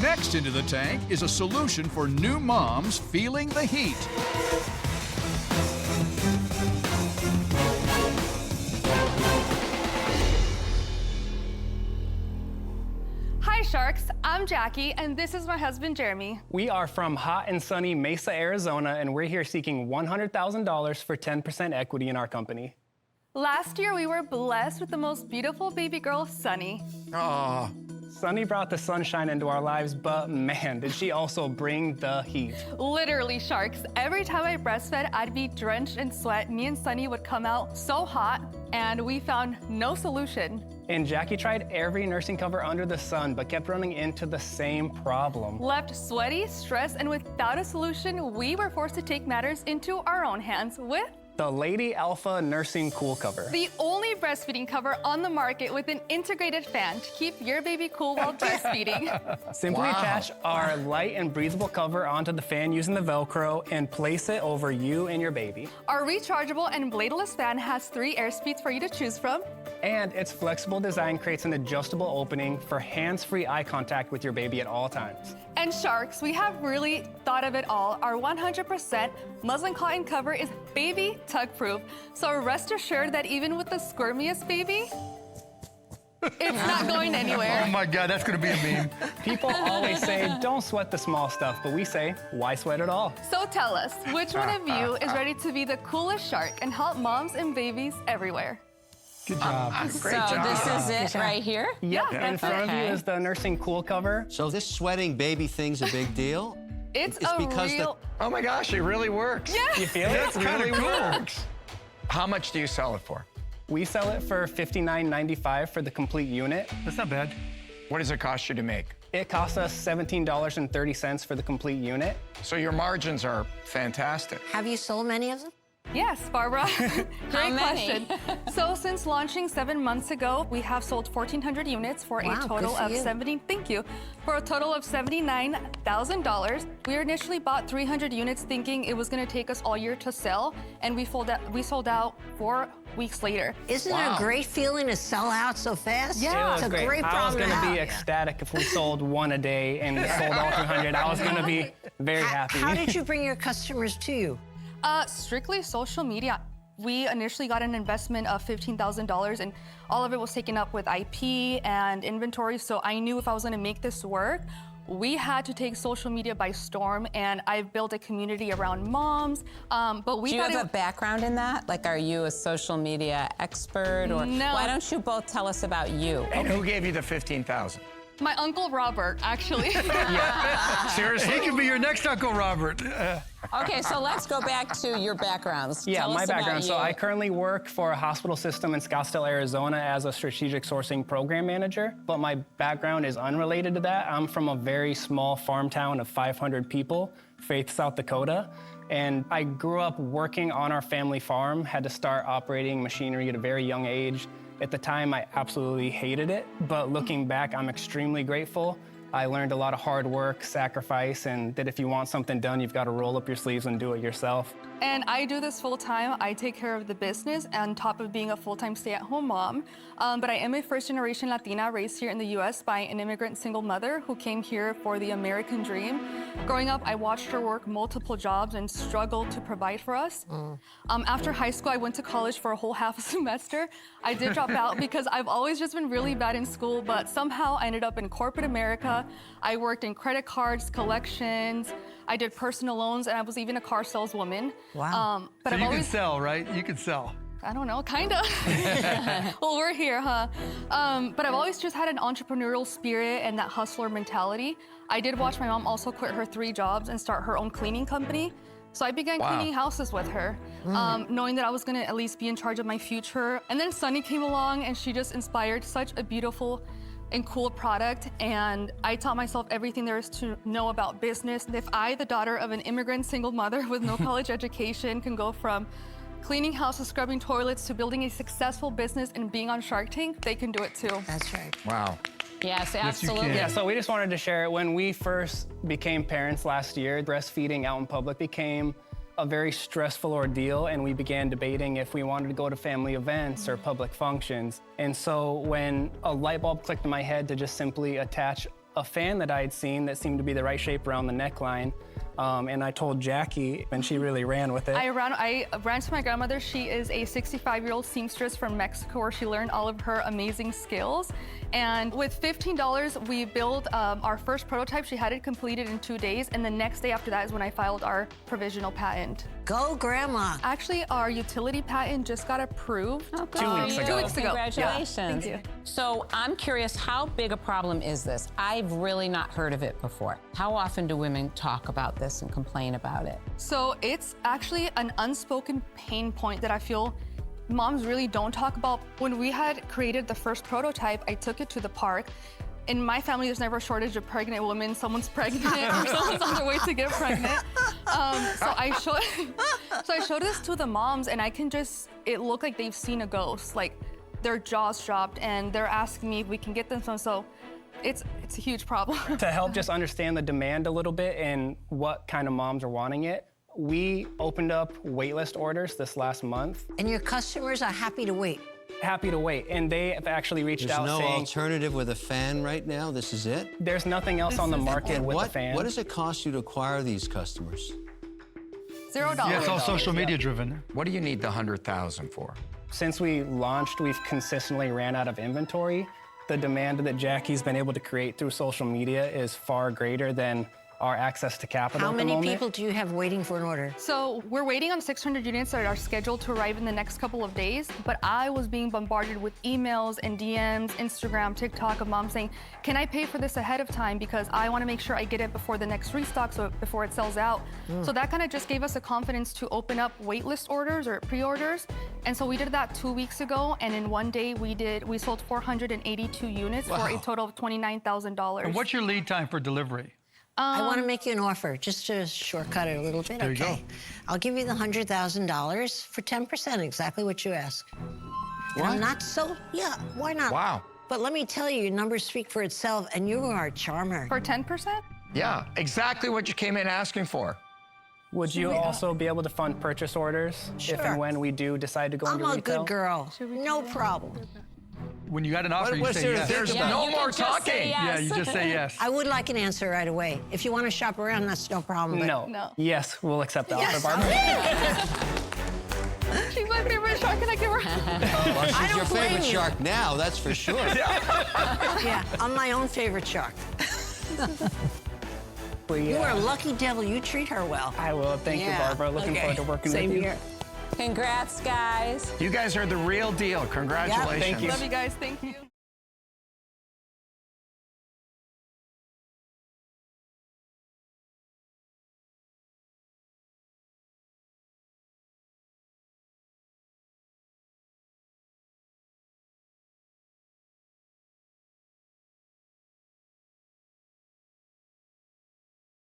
Next into the tank is a solution for new moms feeling the heat. Hi Sharks, I'm Jackie and this is my husband Jeremy. We are from hot and sunny Mesa, Arizona, and we're here seeking $100,000 for 10% equity in our company. Last year we were blessed with the most beautiful baby girl, Sunny. Aw. Sunny brought the sunshine into our lives, but man, did she also bring the heat. Literally, Sharks, every time I breastfed, I'd be drenched in sweat. Me and Sunny would come out so hot, and we found no solution. And Jackie tried every nursing cover under the sun, but kept running into the same problem. Left sweaty, stressed, and without a solution, we were forced to take matters into our own hands with The Lady Alpha Nursing Cool Cover. the only breastfeeding cover on the market with an integrated fan to keep your baby cool while breastfeeding. Simply attach our light and breathable cover onto the fan using the Velcro and place it over you and your baby. Our rechargeable and bladeless fan has 3 air speeds for you to choose from. And its flexible design creates an adjustable opening for hands-free eye contact with your baby at all times. And Sharks, we have really thought of it all. Our 100% muslin cotton cover is baby tug-proof. So rest assured that even with the squirmiest baby, it's not going anywhere. Oh my God, that's gonna be a meme. People always say, don't sweat the small stuff, but we say, why sweat at all? So tell us, which one of you is ready to be the coolest shark and help moms and babies everywhere? Good job. So this is it right here? Yep, Yeah, in front of you okay. is the nursing cool cover. So this sweating baby thing's a big deal? It's It's a because the- real... Oh my gosh, it really works. Yeah. You feel it? That's kind of Really cool. works. How much do you sell it for? We sell it for $59.95 for the complete unit. That's not bad. What does it cost you to make? It costs us $17.30 for the complete unit. So your margins are fantastic. Have you sold many of them? Yes, Barbara. Great many? question. So since launching 7 months ago, we have sold 1,400 units for Wow, a good total for of you. $79,000. We initially bought 300 units thinking it was going to take us all year to sell, and we sold out 4 weeks later. Isn't it a great feeling to sell out so fast? Yeah. It was It's a great I was problem to gonna be have. ecstatic if we sold one a day and sold all 300. I was gonna be very happy. How did you bring your customers to you? Strictly social media. We initially got an investment of $15,000 and all of it was taken up with IP and inventory. So I knew if I was gonna make this work, we had to take social media by storm, and I've built a community around moms. But we Do you thought have a background in that? Like, are you a social media expert? Or No. why don't you both tell us about you? And who gave you the 15,000? my uncle Robert, actually. Seriously? He could be your next Uncle Robert. Okay, so let's go back to your backgrounds. Yeah, Tell my us about background. So you. I currently work for a hospital system in Scottsdale, Arizona as a strategic sourcing program manager. But my background is unrelated to that. I'm from a very small farm town of 500 people, Faith, South Dakota. And I grew up working on our family farm, had to start operating machinery at a very young age. At the time, I absolutely hated it, but looking back, I'm extremely grateful. I learned a lot of hard work, sacrifice, and that if you want something done, you've got to roll up your sleeves and do it yourself. And I do this full time. I take care of the business on top of being a full-time stay-at-home mom. But I am a first-generation Latina raised here in the U.S. by an immigrant single mother who came here for the American dream. Growing up, I watched her work multiple jobs and struggled to provide for us. After high school, I went to college for a whole half a semester. I did drop out because I've always just been really bad in school, but somehow I ended up in corporate America. I worked in credit cards, collections, I did personal loans, and I was even a car saleswoman. Wow. But So I've you always, can sell, right? You can sell. I don't know, kinda. Well, we're here, huh? But I've always just had an entrepreneurial spirit and that hustler mentality. I did watch my mom also quit her 3 jobs and start her own cleaning company. So I began cleaning houses with her, knowing that I was gonna at least be in charge of my future. And then Sunny came along and she just inspired such a beautiful and cool product, and I taught myself everything there is to know about business. If I, the daughter of an immigrant single mother with no college education, can go from cleaning houses, scrubbing toilets, to building a successful business and being on Shark Tank, they can do it too. That's right. Wow. Yes, you absolutely. can. Yeah, so we just wanted to share it. When we first became parents last year, breastfeeding out in public became a very stressful ordeal, and we began debating if we wanted to go to family events or public functions. And so when a light bulb clicked in my head to just simply attach a fan that I had seen that seemed to be the right shape around the neckline. And I told Jackie, and she really ran with it. I ran to my grandmother. She is a 65-year-old seamstress from Mexico where she learned all of her amazing skills. And with $15, we built our first prototype. She had it completed in 2 days. And the next day after that is when I filed our provisional patent. Go, Grandma. Actually, our utility patent just got approved. Oh, good 2 for weeks you. ago. 2 weeks ago. Congratulations. Thank you. So I'm curious, how big a problem is this? I've really not heard of it before. How often do women talk about this and complain about it? So it's actually an unspoken pain point that I feel moms really don't talk about. When we had created the first prototype, I took it to the park. In my family, there's never a shortage of pregnant women. Someone's pregnant or someone's on their way to get pregnant. So I showed this to the moms, and it looked like they've seen a ghost. Like their jaws dropped, and they're asking me if we can get them some. So it's a huge problem. To help just understand the demand a little bit and what kind of moms are wanting it, we opened up waitlist orders this last month. And your customers are happy to wait. Happy to wait, and they have actually reached There's out no saying alternative with a fan right now? This is it? there's nothing else on the market with a What fan. does it cost you to acquire these customers? $0. Yeah, it's all social media driven. What do you need the 100,000 for? Since we launched, we've consistently ran out of inventory. The demand that Jackie's been able to create through social media is far greater than our access to capital How at the many moment. people do you have waiting for an order? So we're waiting on 600 units that are scheduled to arrive in the next couple of days, but I was being bombarded with emails and DMs, Instagram, TikTok of moms saying, can I pay for this ahead of time because I want to make sure I get it before the next restock, so before it sells out. So that kind of just gave us the confidence to open up waitlist orders or pre-orders. And so we did that 2 weeks ago, and in 1 day we sold 482 units for a total of $29,000. And what's your lead time for delivery? I want to make you an offer, just to shortcut it a little bit. There you Okay. I'll give you the $100,000 for 10%, exactly what you ask. And I'm not yeah, why not? Wow. But let me tell you, your numbers speak for itself, and you are a charmer. For 10%? Yeah, exactly what you came in asking for. Would you also be able to fund purchase orders if Sure. and when we do decide to go I'm into a retail? good girl. No problem. When you got an offer, you what's say there to yes. think There's about? no you more can just say talking. yes. Yeah, you just say yes. I would like an answer right away. If you want to shop around, that's no problem. but- No. Yes, we'll accept the Yes, offer, Barbara. She's my favorite shark. Can I give her? Well, she's your don't blame favorite you. shark now, that's for sure. Yeah, I'm my own favorite shark. You are a lucky devil. You treat her well. I will. Thank you, Yeah, Barbara. Looking okay. forward to working Same with you. here. Congrats, guys. You guys are the real deal. Congratulations. Thank you. Love you guys. Thank you.